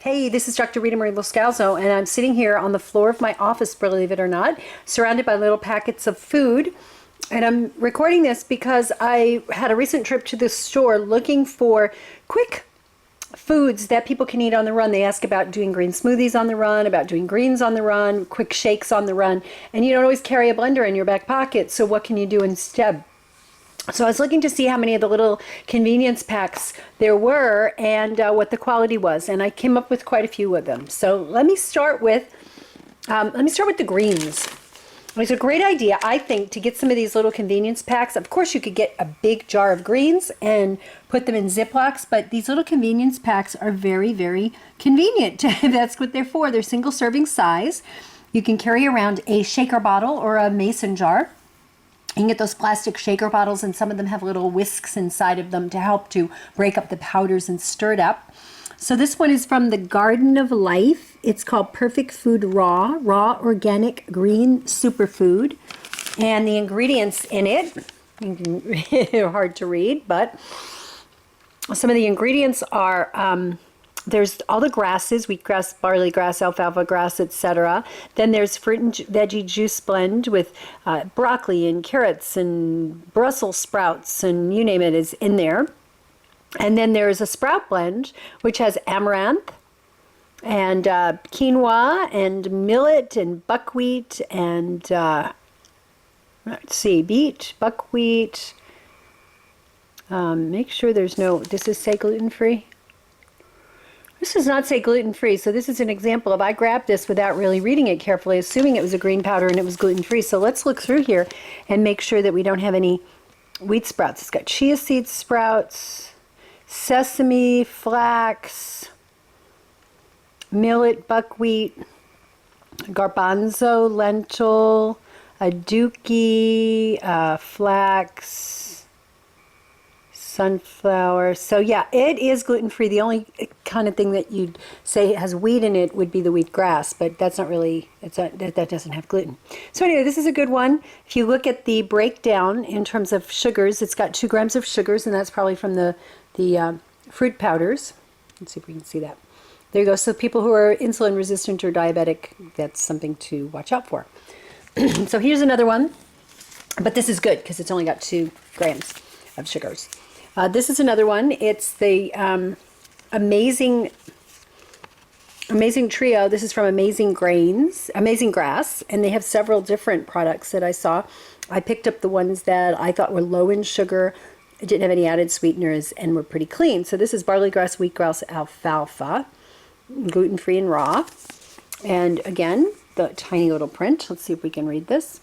Hey, this is Dr. Ritamarie Loscalzo, and I'm sitting here on the floor of my office, believe it or not, surrounded by little packets of food. And I'm recording this because I had a recent trip to the store looking for quick foods that people can eat on the run. They ask about doing green smoothies on the run, about doing greens on the run, quick shakes on the run, and you don't always carry a blender in your back pocket, so what can you do instead? So I was looking to see how many of the little convenience packs there were and what the quality was, and I came up with quite a few of them. So let me start with the greens. It's a great idea, I think, to get some of these little convenience packs. Of course, you could get a big jar of greens and put them in Ziplocs, but these little convenience packs are very, very convenient. That's what they're for. They're single serving size. You can carry around a shaker bottle or a mason jar. You can get those plastic shaker bottles, and some of them have little whisks inside of them to help to break up the powders and stir it up. So this one is from the Garden of Life. It's called Perfect Food Raw Organic Green Superfood. And the ingredients in it, they're hard to read, but some of the ingredients are there's all the grasses, wheatgrass, barley grass, alfalfa grass, etc. Then there's fruit and veggie juice blend with broccoli and carrots and Brussels sprouts and you name it is in there. And then there's a sprout blend which has amaranth and quinoa and millet and buckwheat and beet, buckwheat. Make sure there's no, does this say gluten-free? This does not say gluten-free, so this is an example of I grabbed this without really reading it carefully, assuming it was a green powder and it was gluten-free. So let's look through here and make sure that we don't have any wheat sprouts. It's got chia seed sprouts, sesame, flax, millet, buckwheat, garbanzo, lentil, aduki, flax, sunflower. So yeah, it is gluten-free. The only kind of thing that you'd say has wheat in it would be the wheat grass, but that's not really, that doesn't have gluten. So anyway, this is a good one. If you look at the breakdown in terms of sugars, it's got 2 grams of sugars, and that's probably from the fruit powders. Let's see if we can see that. There you go. So people who are insulin resistant or diabetic, that's something to watch out for. So here's another one, but this is good because it's only got 2 grams of sugars. This is another one. It's the Amazing Trio. This is from Amazing Grass, and they have several different products that I saw. I picked up the ones that I thought were low in sugar, didn't have any added sweeteners, and were pretty clean. So this is barley grass, wheatgrass, alfalfa, gluten-free and raw. And again, the tiny little print. Let's see if we can read this.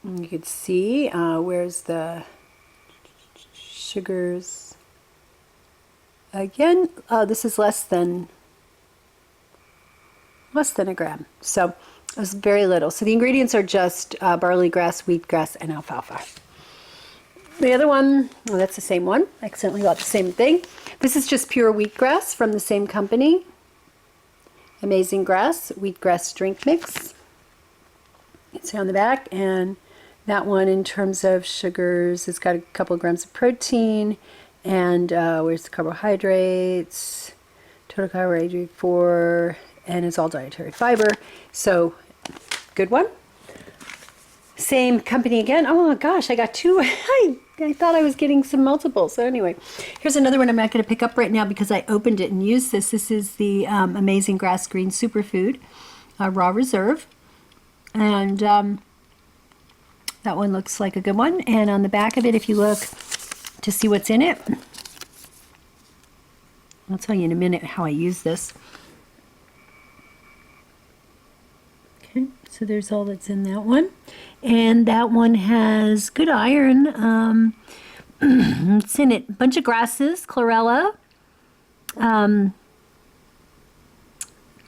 You can see where's the sugars. Again, this is less than a gram. So it's very little. So the ingredients are just barley grass, wheatgrass, and alfalfa. The other one, well, that's the same one. I accidentally got the same thing. This is just pure wheatgrass from the same company. Amazing Grass, wheatgrass drink mix. You can see on the back, and that one in terms of sugars, it's got a couple of grams of protein, and where's the carbohydrates? Total carbohydrate 4, and it's all dietary fiber. So, good one. Same company again. Oh my gosh, I got 2. I thought I was getting some multiples. So anyway, here's another one I'm not going to pick up right now because I opened it and used this. This is the Amazing Grass Green Superfood Raw Reserve. And that one looks like a good one. And on the back of it, if you look to see what's in it, I'll tell you in a minute how I use this. Okay, so there's all that's in that one. And that one has good iron. It's in it. A bunch of grasses, chlorella,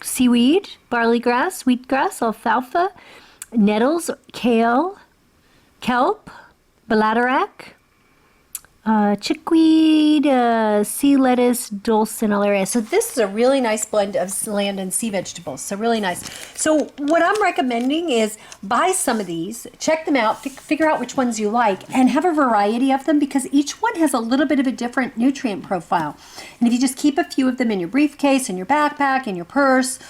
seaweed, barley grass, wheatgrass, alfalfa, nettles, kale, kelp, bladderwrack, chickweed, sea lettuce, dulse, and alaria. So this is a really nice blend of land and sea vegetables. So really nice. So what I'm recommending is buy some of these, check them out, figure out which ones you like, and have a variety of them because each one has a little bit of a different nutrient profile. And if you just keep a few of them in your briefcase, in your backpack, in your purse,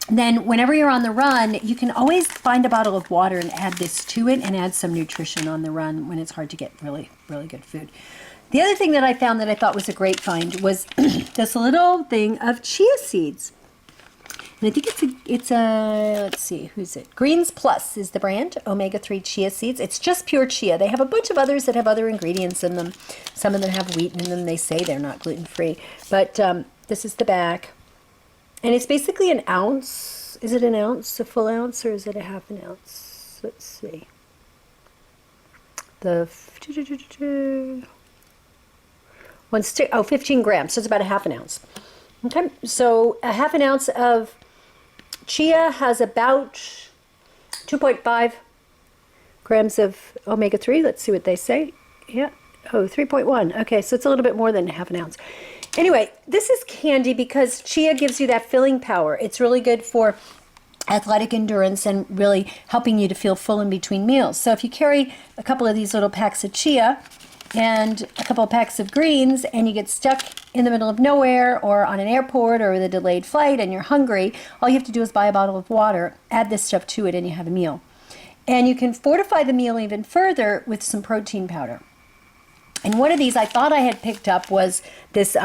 then whenever you're on the run, you can always find a bottle of water and add this to it and add some nutrition on the run when it's hard to get really, really good food. The other thing that I found that I thought was a great find was this little thing of chia seeds. And I think it's a let's see, who's it? Greens Plus is the brand, omega-3 chia seeds. It's just pure chia. They have a bunch of others that have other ingredients in them. Some of them have wheat in them. They say they're not gluten-free. But this is the back. And it's basically an ounce. Is it an ounce, a full ounce, or is it a half an ounce? Let's see. The 15 grams. So it's about a half an ounce. Okay, so a half an ounce of chia has about 2.5 grams of omega-3. Let's see what they say. Yeah. Oh, 3.1. Okay, so it's a little bit more than half an ounce. Anyway, this is candy because chia gives you that filling power. It's really good for athletic endurance and really helping you to feel full in between meals. So if you carry a couple of these little packs of chia and a couple of packs of greens and you get stuck in the middle of nowhere or on an airport or with a delayed flight and you're hungry, all you have to do is buy a bottle of water, add this stuff to it, and you have a meal. And you can fortify the meal even further with some protein powder. And one of these I thought I had picked up was this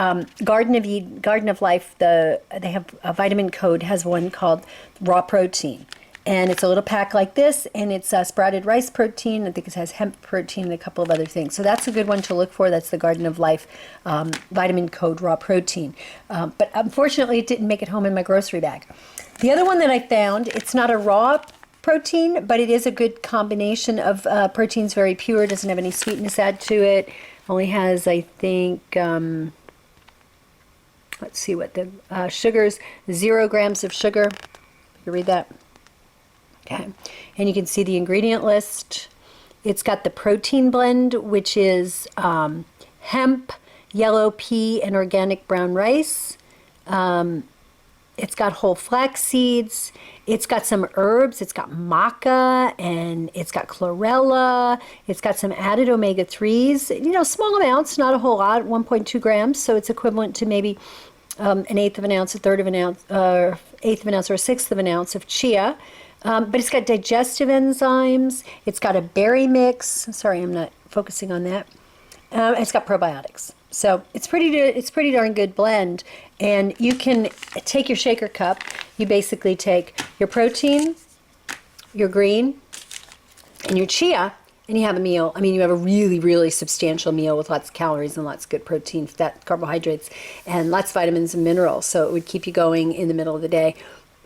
Garden of Life. They have a vitamin code, has one called Raw Protein. And it's a little pack like this, and it's sprouted rice protein. I think it has hemp protein and a couple of other things. So that's a good one to look for. That's the Garden of Life vitamin code Raw Protein. But unfortunately, it didn't make it home in my grocery bag. The other one that I found, it's not a raw protein, but it is a good combination of proteins, very pure, doesn't have any sweetness added to it. Only has, I think, let's see what the sugars, 0 grams of sugar. You read that? Okay. And you can see the ingredient list. It's got the protein blend, which is hemp, yellow pea, and organic brown rice. It's got whole flax seeds. It's got some herbs. It's got maca, and it's got chlorella. It's got some added omega-3s. Small amounts, not a whole lot, 1.2 grams. So it's equivalent to maybe an eighth of an ounce, a third of an ounce, eighth of an ounce, or a sixth of an ounce of chia. But it's got digestive enzymes. It's got a berry mix. Sorry, I'm not focusing on that. It's got probiotics. So it's pretty darn good blend. And you can take your shaker cup. You basically take your protein, your green, and your chia, and you have a meal. I mean, you have a really, really substantial meal with lots of calories and lots of good protein, fat, carbohydrates, and lots of vitamins and minerals. So it would keep you going in the middle of the day.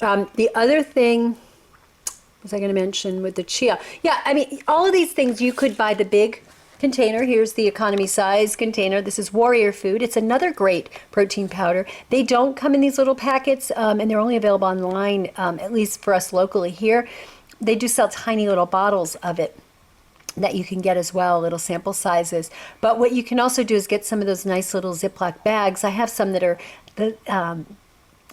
The other thing was I going to mention with the chia? Yeah, I mean, all of these things you could buy the big container. Here's the economy size container. This is Warrior Food. It's another great protein powder. They don't come in these little packets, and they're only available online, at least for us locally here. They do sell tiny little bottles of it that you can get as well, little sample sizes. But what you can also do is get some of those nice little Ziploc bags. I have some that are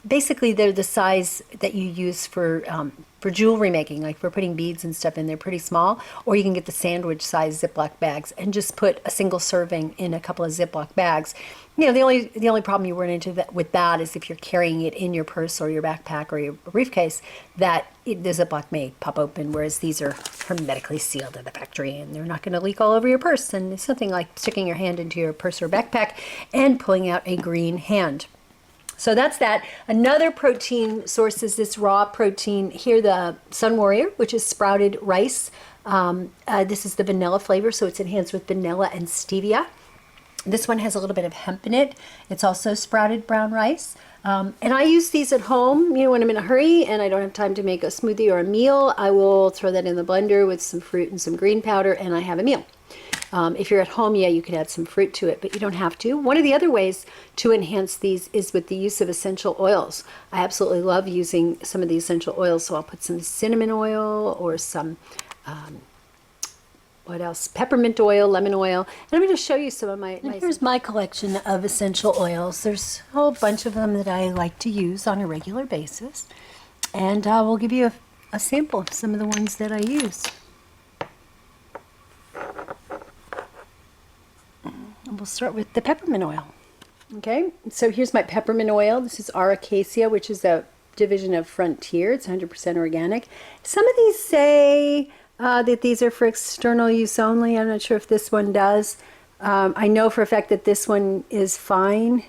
basically they're the size that you use for jewelry making, like for putting beads and stuff in. They're pretty small. Or you can get the sandwich size Ziploc bags and just put a single serving in a couple of Ziploc bags. The only problem you run into with that is if you're carrying it in your purse or your backpack or your briefcase, that the Ziploc may pop open, whereas these are hermetically sealed at the factory and they're not going to leak all over your purse. And it's something like sticking your hand into your purse or backpack and pulling out a green hand. So that's that. Another protein source is this raw protein here, the Sun Warrior, which is sprouted rice. This is the vanilla flavor, so it's enhanced with vanilla and stevia. This one has a little bit of hemp in it. It's also sprouted brown rice. And I use these at home, when I'm in a hurry and I don't have time to make a smoothie or a meal. I will throw that in the blender with some fruit and some green powder, and I have a meal. If you're at home, you could add some fruit to it, but you don't have to. One of the other ways to enhance these is with the use of essential oils. I absolutely love using some of the essential oils, so I'll put some cinnamon oil or some What else? Peppermint oil, lemon oil. And let me just show you some of my... Here's my collection of essential oils. There's a whole bunch of them that I like to use on a regular basis. And we'll give you a sample of some of the ones that I use. And we'll start with the peppermint oil. Okay, so here's my peppermint oil. This is Acacia, which is a division of Frontier. It's 100% organic. Some of these say that these are for external use only. I'm not sure if this one does. I know for a fact that this one is fine.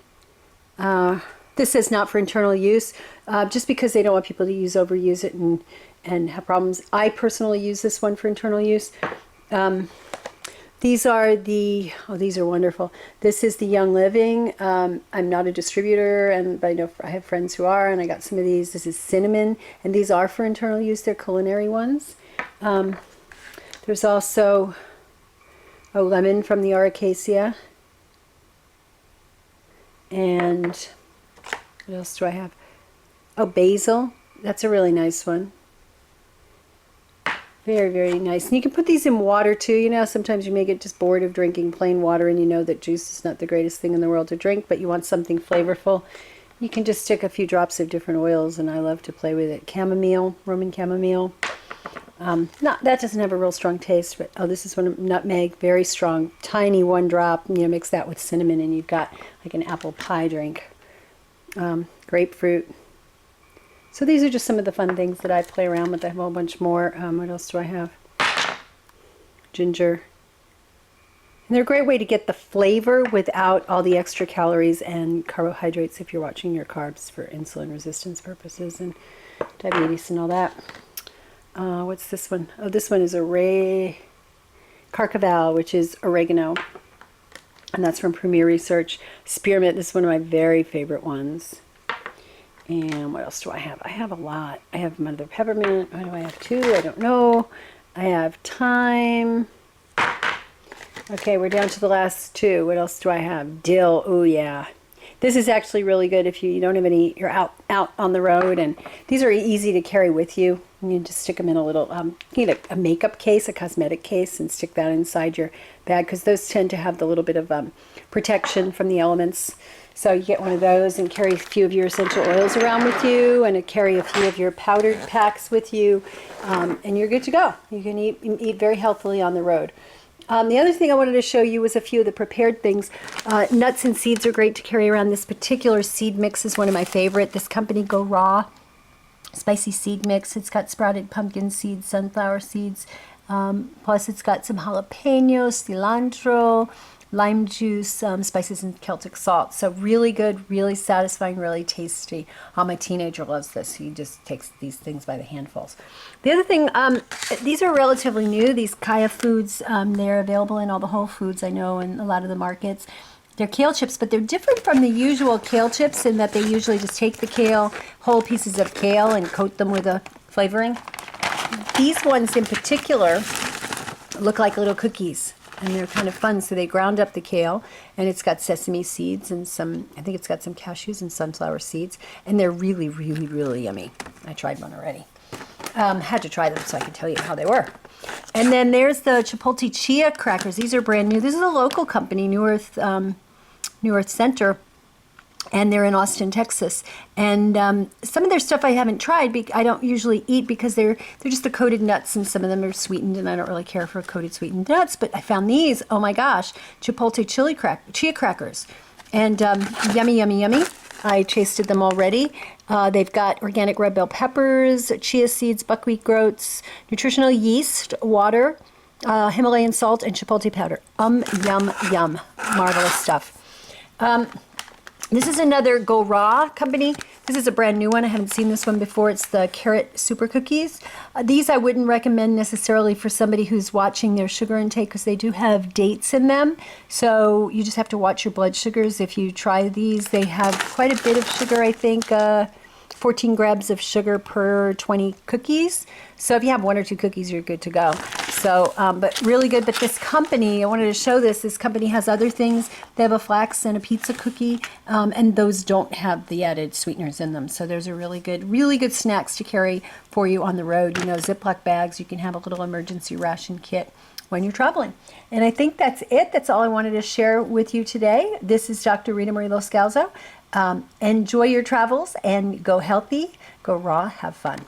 This is not for internal use, just because they don't want people to overuse it and have problems. I personally use this one for internal use. These are these are wonderful. This is the Young Living. I'm not a distributor, but I know I have friends who are, and I got some of these. This is cinnamon, and these are for internal use. They're culinary ones. There's also a lemon from the Acacia. And what else do I have? Oh, basil. That's a really nice one. Very, very nice. And you can put these in water too. You know, sometimes you may get just bored of drinking plain water, and you know that juice is not the greatest thing in the world to drink, but you want something flavorful. You can just stick a few drops of different oils, and I love to play with it. Chamomile, Roman chamomile. That doesn't have a real strong taste, but this is one, nutmeg, very strong, tiny one drop. You know, mix that with cinnamon, and you've got like an apple pie drink. Grapefruit. So these are just some of the fun things that I play around with. I have a whole bunch more. What else do I have? Ginger. And they're a great way to get the flavor without all the extra calories and carbohydrates if you're watching your carbs for insulin resistance purposes and diabetes and all that. What's this one? Oh, this one is Carcaval, which is oregano. And that's from Premier Research. Spearmint, this is one of my very favorite ones. And what else do I have? I have a lot. I have Mother Peppermint. Why do I have two? I don't know. I have thyme. Okay, we're down to the last two. What else do I have? Dill. Oh, yeah. This is actually really good if you don't have any, you're out on the road. And these are easy to carry with you. And you just stick them in a little, you need a makeup case, a cosmetic case, and stick that inside your bag, because those tend to have the little bit of protection from the elements. So you get one of those and carry a few of your essential oils around with you, and carry a few of your powdered packs with you, and you're good to go. You can eat very healthily on the road. The other thing I wanted to show you was a few of the prepared things. Nuts and seeds are great to carry around. This particular seed mix is one of my favorite. This company, Go Raw Spicy Seed Mix. It's got sprouted pumpkin seeds, sunflower seeds, plus it's got some jalapenos, cilantro, lime juice, spices, and Celtic salt. So really good, really satisfying, really tasty. My teenager loves this. He just takes these things by the handfuls. The other thing, these are relatively new. These Kaya Foods, they're available in all the Whole Foods, I know, in a lot of the markets. They're kale chips, but they're different from the usual kale chips in that they usually just take the kale, whole pieces of kale, and coat them with a flavoring. These ones in particular look like little cookies, and they're kind of fun. So they ground up the kale, and it's got sesame seeds and I think it's got some cashews and sunflower seeds, and they're really, really, really yummy. I tried one already. Had to try them so I can tell you how they were. And then there's the Chipotle Chia crackers. These are brand new. This is a local company, New Earth Center, and they're in Austin, Texas. And some of their stuff I haven't tried. I don't usually eat because they're just the coated nuts, and some of them are sweetened, and I don't really care for coated sweetened nuts. But I found these. Oh my gosh, Chipotle Chia crackers, and yummy, yummy, yummy. I tasted them already. They've got organic red bell peppers, chia seeds, buckwheat groats, nutritional yeast, water, Himalayan salt, and chipotle powder. Yum, yum. Marvelous stuff. This is another Go Raw company. This is a brand new one. I haven't seen this one before. It's the carrot super cookies. These I wouldn't recommend necessarily for somebody who's watching their sugar intake, because they do have dates in them. So you just have to watch your blood sugars if you try these. They have quite a bit of sugar, I think, 14 grams of sugar per 20 cookies. So if you have 1 or 2 cookies, you're good to go. So, but really good. But this company, I wanted to show this. This company has other things. They have a flax and a pizza cookie, and those don't have the added sweeteners in them. So those are really good snacks to carry for you on the road. You know, Ziploc bags. You can have a little emergency ration kit when you're traveling. And I think that's it. That's all I wanted to share with you today. This is Dr. Ritamarie Loscalzo. Enjoy your travels and go healthy, go raw, have fun.